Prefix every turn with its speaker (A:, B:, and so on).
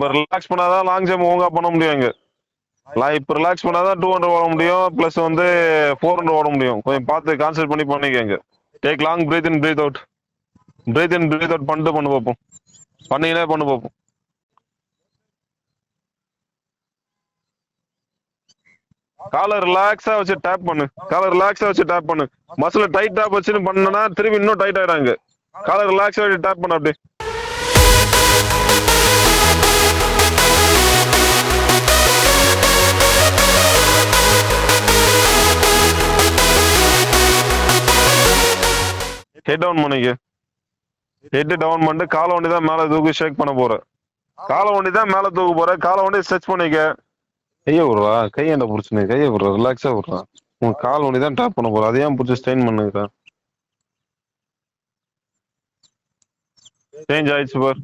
A: இப்ப ரிலாக்ஸ் பண்ணாதான் long jump ஒழுங்கா பண்ண முடியும் இங்க. இப்ப ரிலாக்ஸ் பண்ணாதான் 200 ஓட முடியும், பிளஸ் வந்து 400 ஓட முடியும். கொஞ்சம் பார்த்து கான்சென்ட்ரேட் பண்ணி பண்ணிக்கங்க. டேக் லாங் பிரீத் இன் பிரீத் அவுட். பிரீத் இன் பிரீத் அவுட் பண்ணிட்டு பண்ணு பார்ப்போம். பண்ணீங்களே பண்ணு பார்ப்போம். காலை ரிலாக்ஸா வச்சு டேப் பண்ணு. காலை ரிலாக்ஸா வச்சு டேப் பண்ணு. மசில டைட் டேப் வச்சுன்னு பண்ணனா திரும்பி இன்னும் டைட் ஆயிடாங்க. காலை ரிலாக்ஸா வச்சு டேப் பண்ணு அப்படியே. ஹெட் டவுன் பண்ணிக்க. ஹெட் டவுன் பண்ணிட்டு காலை ஒண்டி தான் மேல தூக்கி ஷேக் பண்ண போற. காலை ஒண்டி தான் மேல தூக்க போற. காலை ஒண்டி ஸ்ட்ரெச் பண்ணிக்க. கையை விடுறா, கையண்ட புடிச்சுன்னு கையை விடுறா, ரிலாக்ஸா விடுறா. உன் கால் ஒண்டி தான் டேப் பண்ண போற. அதையும் பிடிச்சி ஸ்ட்ரெயின் பண்ணுங்க. சேஞ்ச் ஆயிடுச்சு பார்.